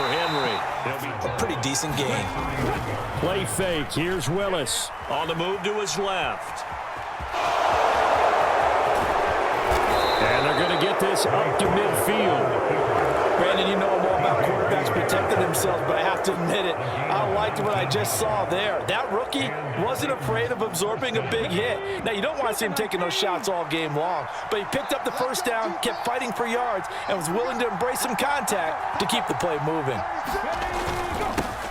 for Henry. It'll be a pretty decent game. Play fake. Here's Willis. On the move to his left. And they're going to get this up to midfield. Brandon, you know I'm all about quarterbacks protecting themselves, but I have to admit it, I liked what I just saw there. That rookie wasn't afraid of absorbing a big hit. Now, you don't want to see him taking those shots all game long, but he picked up the first down, kept fighting for yards, and was willing to embrace some contact to keep the play moving.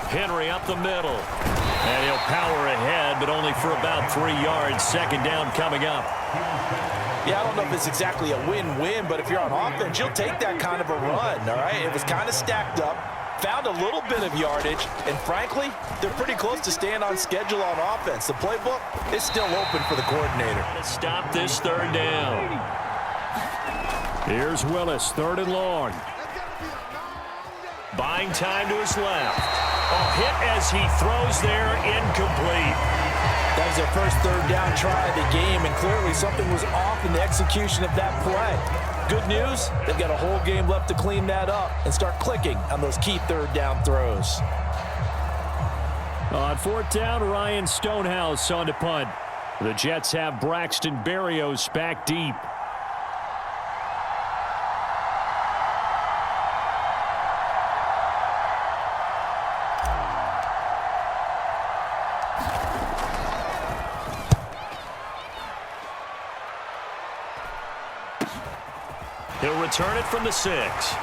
Henry up the middle. And he'll power ahead, but only for about 3 yards. Second down coming up. Yeah, I don't know if it's exactly a win-win, but if you're on offense, you'll take that kind of a run, all right? It was kind of stacked up, found a little bit of yardage, and frankly, they're pretty close to staying on schedule on offense. The playbook is still open for the coordinator. Stop this third down. Here's Willis, 3rd and long. Buying time to his left. A hit as he throws there, incomplete. That was their first third down try of the game, and clearly something was off in the execution of that play. Good news, they've got a whole game left to clean that up and start clicking on those key third down throws. On 4th down, Ryan Stonehouse on to punt. The Jets have Braxton Berrios back deep. He'll return it from the 6.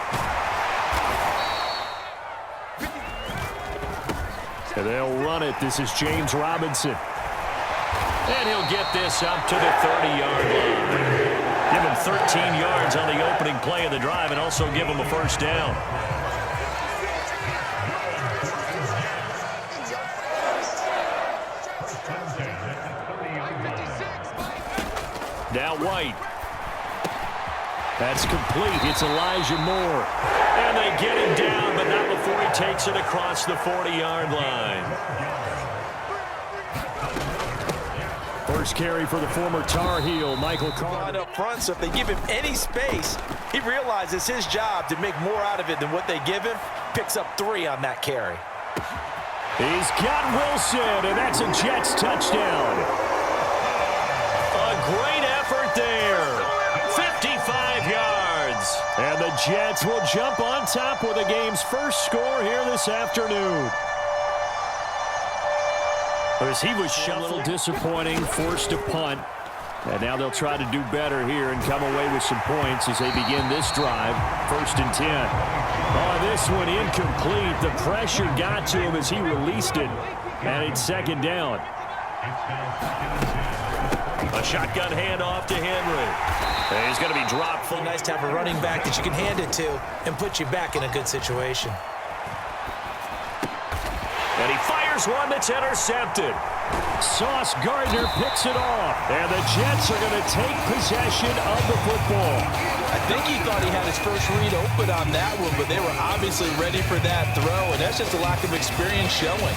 And they'll run it. This is James Robinson. And he'll get this up to the 30-yard line. Give him 13 yards on the opening play of the drive and also give him a first down. Now White. That's complete. It's Elijah Moore. And they get him down, but not before he takes it across the 40-yard line. First carry for the former Tar Heel, Michael Carter. Up front, so if they give him any space, he realizes his job to make more out of it than what they give him. Picks up 3 on that carry. He's got Wilson, and that's a Jets touchdown. A great effort there. 55 yards. And the Jets will jump on top with the game's first score here this afternoon. As he was a little disappointing, forced to punt. And now they'll try to do better here and come away with some points as they begin this drive. 1st and 10. Oh, this one incomplete. The pressure got to him as he released it. And it's 2nd down. A shotgun handoff to Henry. And he's going to be dropped. Nice to have a running back that you can hand it to and put you back in a good situation. And he fires one that's intercepted. Sauce Gardner picks it off. And the Jets are going to take possession of the football. I think he thought he had his first read open on that one, but they were obviously ready for that throw, and that's just a lack of experience showing.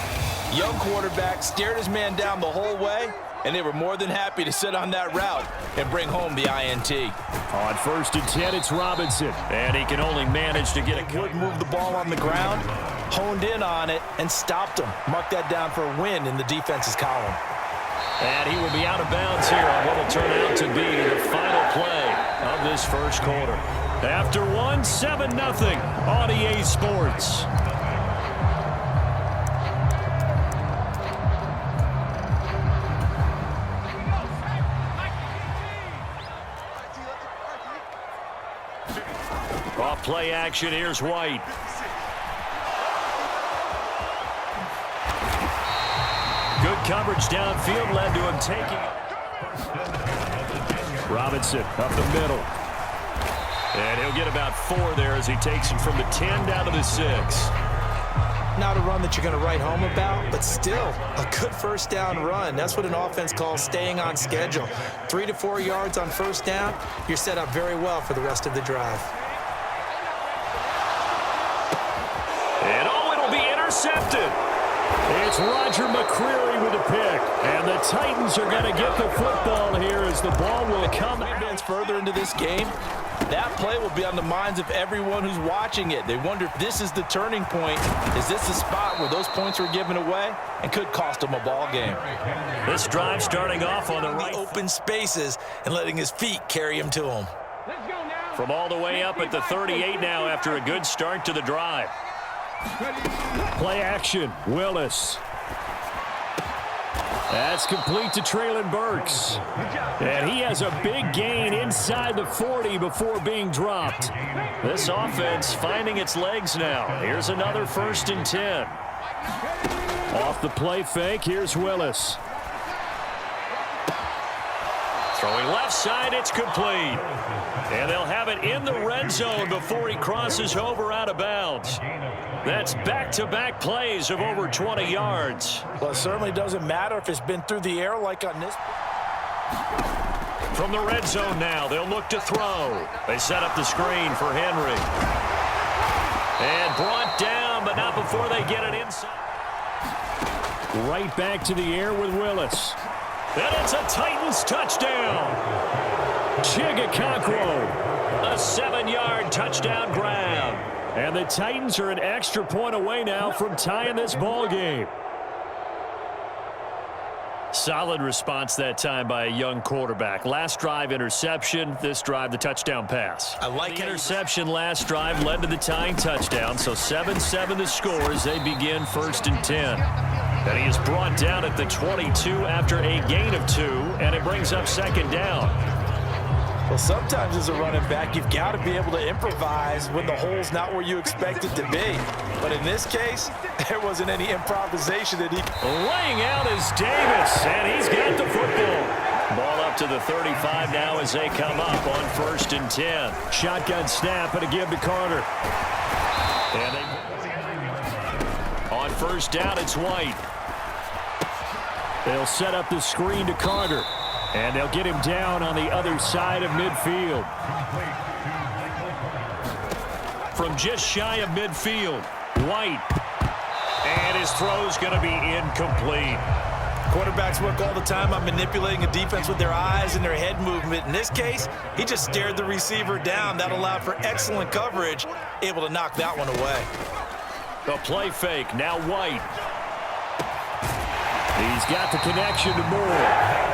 Young quarterback stared his man down the whole way, and they were more than happy to sit on that route and bring home the INT. On 1st and 10, it's Robinson. And he can only manage to get Wood moved the ball on the ground, honed in on it, and stopped him. Marked that down for a win in the defense's column. And he will be out of bounds here on what will turn out to be the final play of this first quarter. After one, 7-0 on EA Sports. Off play action, here's White. Good coverage downfield led to him taking it. Robinson up the middle. And he'll get about 4 there as he takes it from the 10 down to the 6. Not a run that you're going to write home about, but still a good first down run. That's what an offense calls staying on schedule. 3 to 4 yards on first down, you're set up very well for the rest of the drive. And oh, it'll be intercepted. It's Roger McCreary with a pick. And the Titans are going to get the football here as the ball will come Advance further into this game. That play will be on the minds of everyone who's watching it. They wonder if this is the turning point. Is this the spot where those points were given away and could cost them a ball game? This drive starting off on the right. Open spaces and letting his feet carry him to him. From all the way up at the 38 now after a good start to the drive. Play action, Willis. That's complete to Traylon Burks. And he has a big gain inside the 40 before being dropped. This offense finding its legs now. Here's another 1st and 10. Off the play fake, here's Willis. Throwing left side, it's complete. And they'll have it in the red zone before he crosses over out of bounds. That's back-to-back plays of over 20 yards. Well, it certainly doesn't matter if it's been through the air like on this. From the red zone now, they'll look to throw. They set up the screen for Henry. And brought down, but not before they get it inside. Right back to the air with Willis. And it's a Titans touchdown. Chigakonkwo, a 7-yard touchdown grab. And the Titans are an extra point away now from tying this ball game. Solid response that time by a young quarterback. Last drive, interception. This drive, the touchdown pass. I like the interception last drive led to the tying touchdown. So 7-7 the score as they begin 1st and 10. And he is brought down at the 22 after a gain of 2, and it brings up 2nd down. Well, sometimes as a running back, you've got to be able to improvise when the hole's not where you expect it to be. But in this case, there wasn't any improvisation that he... Laying out is Davis, and he's got the football. Ball up to the 35 now as they come up on 1st and 10. Shotgun snap and a give to Carter. And on 1st down, it's White. They'll set up the screen to Carter. And they'll get him down on the other side of midfield. From just shy of midfield, White. And his throw's going to be incomplete. Quarterbacks work all the time on manipulating a defense with their eyes and their head movement. In this case, he just stared the receiver down. That allowed for excellent coverage, able to knock that one away. The play fake, now White. He's got the connection to Moore.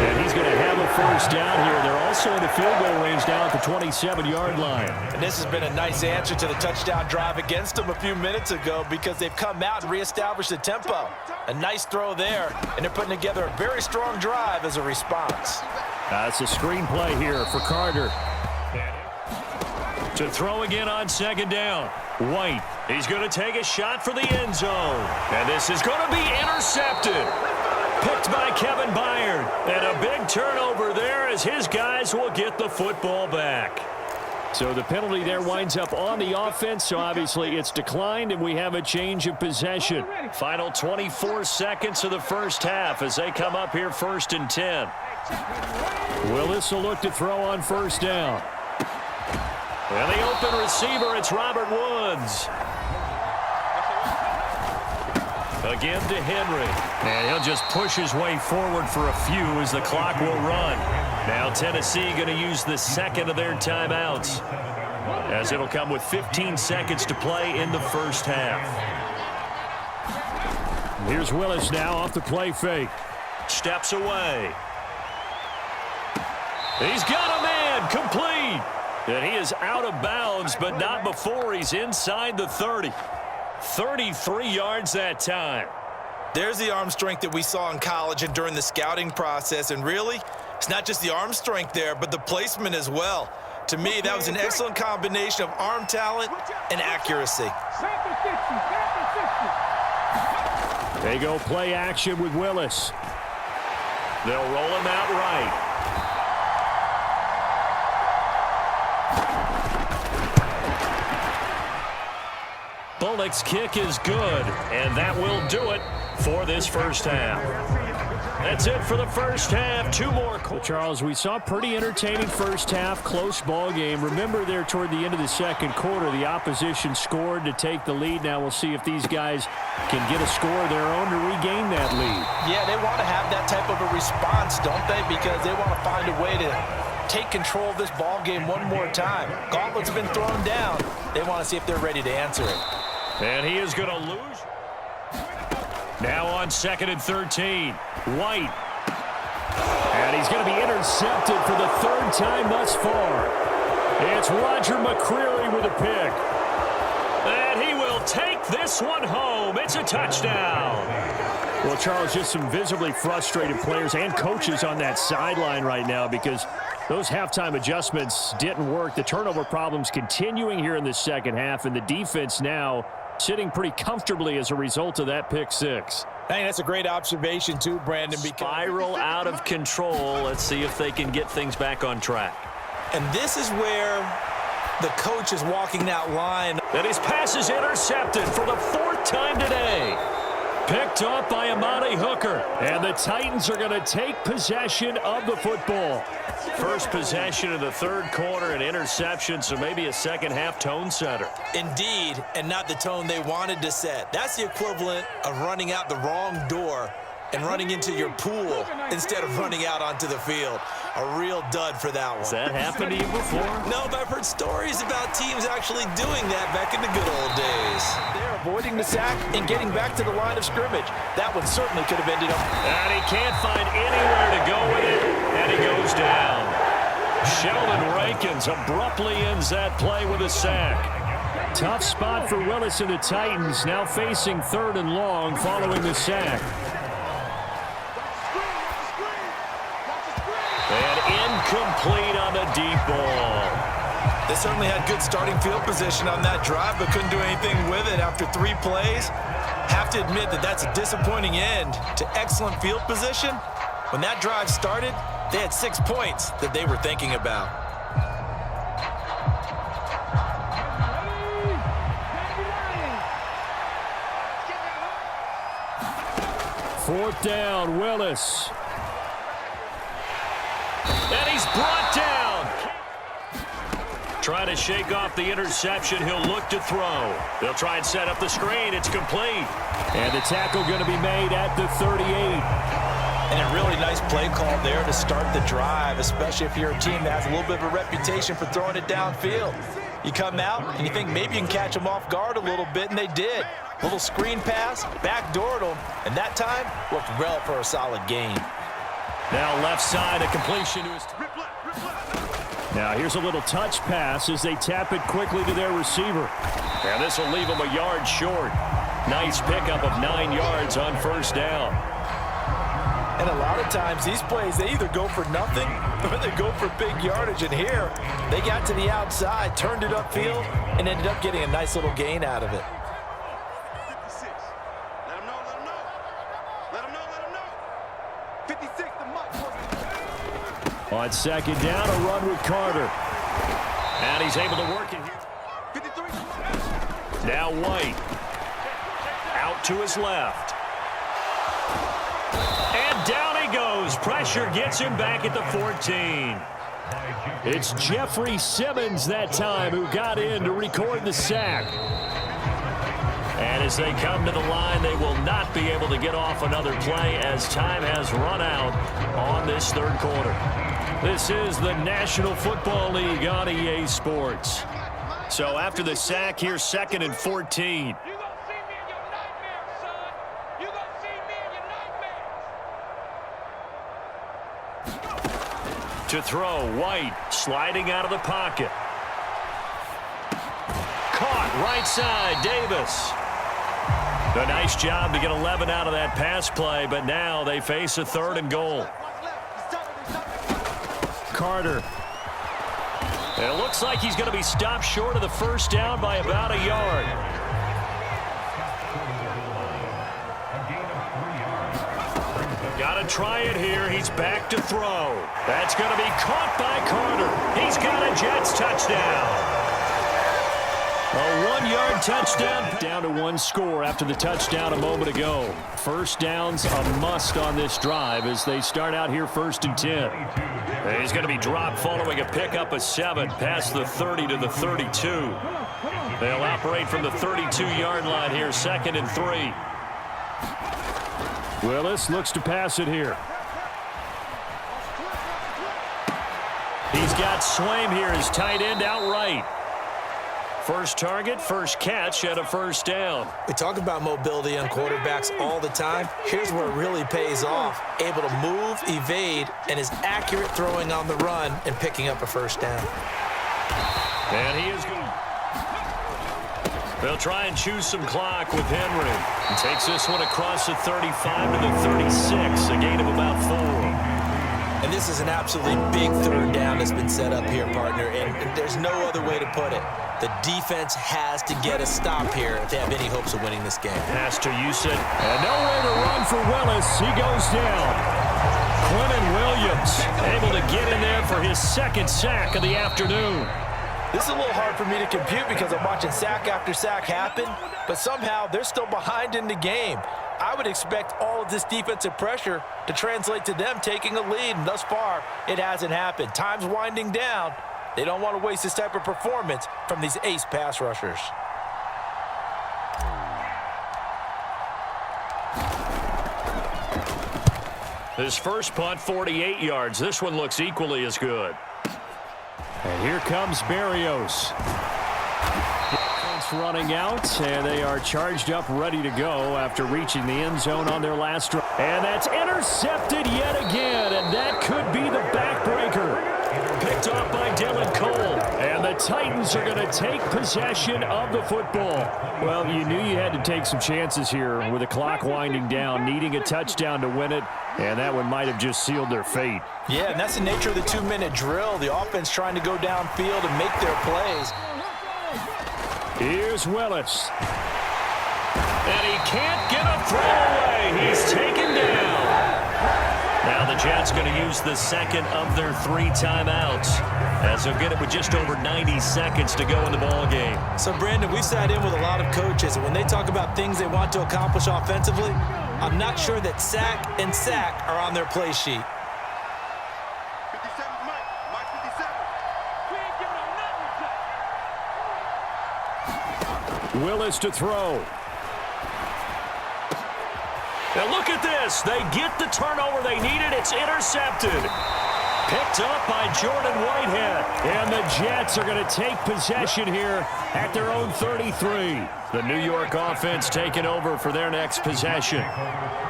And he's going to have a 1st down here. They're also in the field goal range now at the 27-yard line. And this has been a nice answer to the touchdown drive against them a few minutes ago because they've come out and reestablished the tempo. A nice throw there, and they're putting together a very strong drive as a response. It's a screenplay here for Carter. To throw again on 2nd down. White, he's going to take a shot for the end zone. And this is going to be intercepted. Picked by Kevin Byard. And a big turnover there as his guys will get the football back. So the penalty there winds up on the offense. So obviously it's declined and we have a change of possession. Final 24 seconds of the 1st half as they come up here 1st and 10. Willis will look to throw on 1st down. And the open receiver, it's Robert Woods. Again to Henry. And he'll just push his way forward for a few as the clock will run. Now Tennessee going to use the 2nd of their timeouts, as it'll come with 15 seconds to play in the 1st half. Here's Willis now off the play fake. Steps away. He's got a man, complete. And he is out of bounds, but not before he's inside the 30. 33 yards that time. There's the arm strength that we saw in college and during the scouting process. And really, it's not just the arm strength there, but the placement as well. To me, that was an excellent combination of arm talent and accuracy. They go play action with Willis. They'll roll him out right. Bullock's kick is good, and that will do it. for this first half. That's it for the first half. 2 more. Charles, we saw a pretty entertaining first half, close ball game. Remember there toward the end of the second quarter, the opposition scored to take the lead. Now we'll see if these guys can get a score of their own to regain that lead. Yeah, they want to have that type of a response, don't they? Because they want to find a way to take control of this ball game one more time. Gauntlet's been thrown down. They want to see if they're ready to answer it. And he is going to lose. Now on 2nd and 13. White. And he's going to be intercepted for the 3rd time thus far. It's Roger McCreary with a pick. And he will take this one home. It's a touchdown. Well, Charles, just some visibly frustrated players and coaches on that sideline right now because those halftime adjustments didn't work. The turnover problems continuing here in the second half, and the defense now sitting pretty comfortably as a result of that pick six. I think that's a great observation too, Brandon. Spiral out of control. Let's see if they can get things back on track. And this is where the coach is walking that line. And his pass is intercepted for the 4th time today. Picked up by Amani Hooker. And the Titans are going to take possession of the football. First possession of the 3rd quarter, an interception, so maybe a second half tone setter. Indeed, and not the tone they wanted to set. That's the equivalent of running out the wrong door and running into your pool instead of running out onto the field. A real dud for that one. Has that happened to you before? No, but I've heard stories about teams actually doing that back in the good old days. They're avoiding the sack and getting back to the line of scrimmage. That one certainly could have ended up. And he can't find anywhere to go with it, and he goes down. Sheldon Rankins abruptly ends that play with a sack. Tough spot for Willis and the Titans, now facing 3rd and long following the sack. And incomplete on the deep ball. They certainly had good starting field position on that drive, but couldn't do anything with it after 3 plays. Have to admit that that's a disappointing end to excellent field position. When that drive started, they had 6 points that they were thinking about. Fourth down, Willis. And he's brought down. Trying to shake off the interception. He'll look to throw. They'll try and set up the screen. It's complete. And the tackle going to be made at the 38. And a really nice play call there to start the drive, especially if you're a team that has a little bit of a reputation for throwing it downfield. You come out and you think maybe you can catch them off guard a little bit, and they did. Little screen pass, backdoored them, and that time worked well for a solid gain. Now left side, a completion to his... Now here's a little touch pass as they tap it quickly to their receiver. And this will leave them a yard short. Nice pickup of 9 yards on first down. And a lot of times these plays, they either go for nothing or they go for big yardage. And here, they got to the outside, turned it upfield, and ended up getting a nice little gain out of it. On second down, a run with Carter. And he's able to work it here. Now White. Out to his left. And down he goes. Pressure gets him back at the 14. It's Jeffrey Simmons that time who got in to record the sack. And as they come to the line, they will not be able to get off another play as time has run out on this 3rd quarter. This is the National Football League on EA Sports. So after the sack, here's 2nd and 14. To throw, White sliding out of the pocket. Caught right side, Davis. A nice job to get 11 out of that pass play, but now they face a 3rd and goal. Carter. And it looks like he's going to be stopped short of the first down by about a yard. Got to try it here. He's back to throw. That's going to be caught by Carter. He's got a Jets touchdown. A one-yard touchdown. Down to one score after the touchdown a moment ago. First down's a must on this drive as they start out here 1st and 10. And he's going to be dropped following a pickup of 7 past the 30 to the 32. They'll operate from the 32-yard line here, 2nd and 3. Willis looks to pass it here. He's got Swaim here as tight end outright. First target, first catch, and a first down. We talk about mobility on quarterbacks all the time. Here's where it really pays off. Able to move, evade, and is accurate throwing on the run and picking up a first down. And he is good. They'll try and choose some clock with Henry. He takes this one across the 35 to the 36, a gain of about 4. And this is an absolutely big third down that's been set up here, partner, and there's no other way to put it. The defense has to get a stop here if they have any hopes of winning this game. Pass to Houston. And nowhere to run for Willis. He goes down. Quentin Williams able to get in there for his 2nd sack of the afternoon. This is a little hard for me to compute because I'm watching sack after sack happen, but somehow they're still behind in the game. I would expect all of this defensive pressure to translate to them taking a lead, and thus far, it hasn't happened. Time's winding down. They don't want to waste this type of performance from these ace pass rushers. His first punt, 48 yards. This one looks equally as good. And here comes Berrios. Running out, and they are charged up, ready to go after reaching the end zone on their last drive. And that's intercepted yet again, and that could be the backbreaker. Picked off by Dylan Cole, and the Titans are going to take possession of the football. Well, you knew you had to take some chances here with the clock winding down, needing a touchdown to win it, and that one might have just sealed their fate. Yeah, and that's the nature of the 2-minute drill. The offense trying to go downfield and make their plays. Here's Willis. And he can't get a throw away. He's taken down. Now the Jets going to use the second of their 3 timeouts as they'll get it with just over 90 seconds to go in the ball game. So, Brandon, we sat in with a lot of coaches, and when they talk about things they want to accomplish offensively, I'm not sure that sack and sack are on their play sheet. Willis to throw. Now look at this. They get the turnover they needed. It's intercepted. Picked up by Jordan Whitehead. And the Jets are going to take possession here at their own 33. The New York offense taking over for their next possession.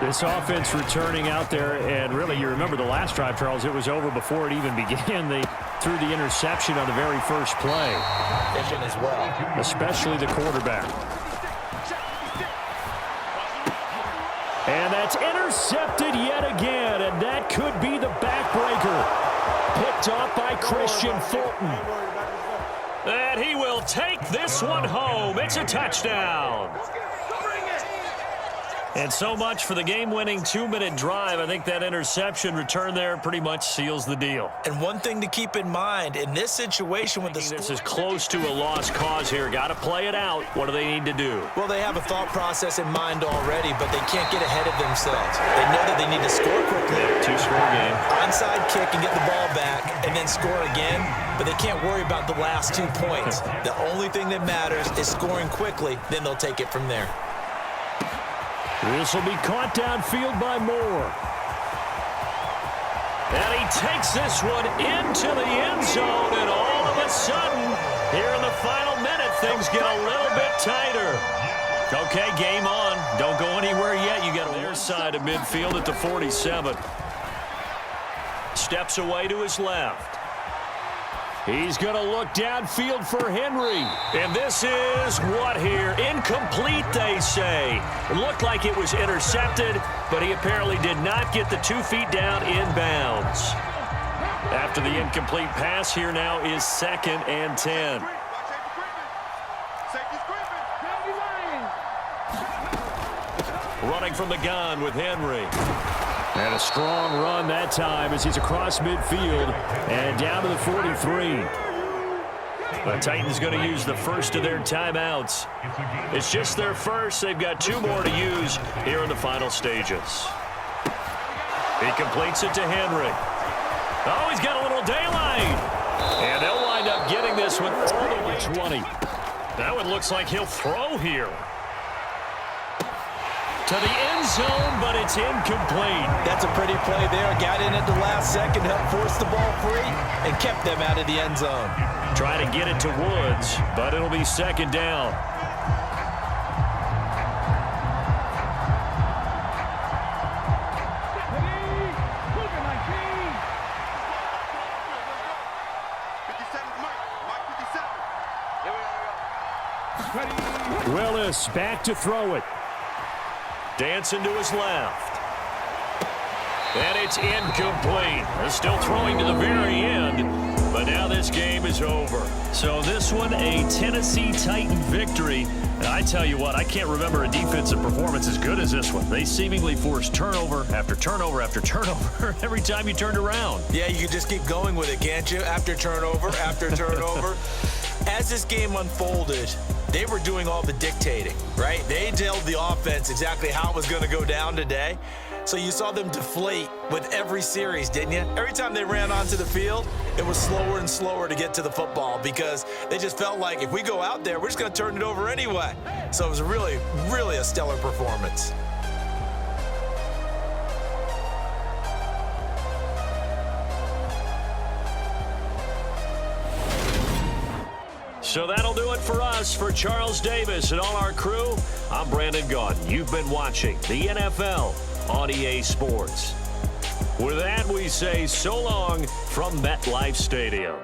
This offense returning out there, and really you remember the last drive, Charles, it was over before it even began. They threw the interception on the very first play. Vision as well. Especially the quarterback. And that's intercepted yet again, and that could be the backbreaker. Picked off by Christian Fulton. And he will take this one home. It's a touchdown. And so much for the game-winning 2-minute drive. I think that interception return there pretty much seals the deal. And one thing to keep in mind, in this situation with the This is close to a lost cause here. Got to play it out. What do they need to do? Well, they have a thought process in mind already, but they can't get ahead of themselves. They know that they need to score quickly. 2-score game. Onside kick and get the ball back and then score again, but they can't worry about the last 2 points. The only thing that matters is scoring quickly, then they'll take it from there. This will be caught downfield by Moore. And he takes this one into the end zone, and all of a sudden, here in the final minute, things get a little bit tighter. Okay, game on. Don't go anywhere yet. You got their side of midfield at the 47. Steps away to his left. He's going to look downfield for Henry. And this is what here? Incomplete, they say. It looked like it was intercepted, but he apparently did not get the 2 feet down inbounds. After the incomplete pass, here now is 2nd and 10. Running from the gun with Henry. And a strong run that time as he's across midfield and down to the 43. The Titans going to use the first of their timeouts. It's just their first. They've got 2 more to use here in the final stages. He completes it to Henry. Oh, he's got a little daylight. And they'll wind up getting this one all the way 20. That one looks like he'll throw here. To the end zone, but it's incomplete. That's a pretty play there. Got in at the last second, helped force the ball free, and kept them out of the end zone. Try to get it to Woods, but it'll be second down. Willis back to throw it. Dancing to his left. And it's incomplete. They're still throwing to the very end, but now this game is over. So this one, a Tennessee Titan victory. And I tell you what, I can't remember a defensive performance as good as this one. They seemingly forced turnover after turnover after turnover every time you turned around. Yeah, you can just keep going with it, can't you? After turnover, after turnover. As this game unfolded, they were doing all the dictating, right? They told the offense exactly how it was going to go down today. So you saw them deflate with every series, didn't you? Every time they ran onto the field, it was slower and slower to get to the football because they just felt like if we go out there, we're just going to turn it over anyway. So it was really, really a stellar performance. So that'll do it for us. For Charles Davis and all our crew, I'm Brandon Gaudin. You've been watching the NFL on EA Sports. With that, we say so long from MetLife Stadium.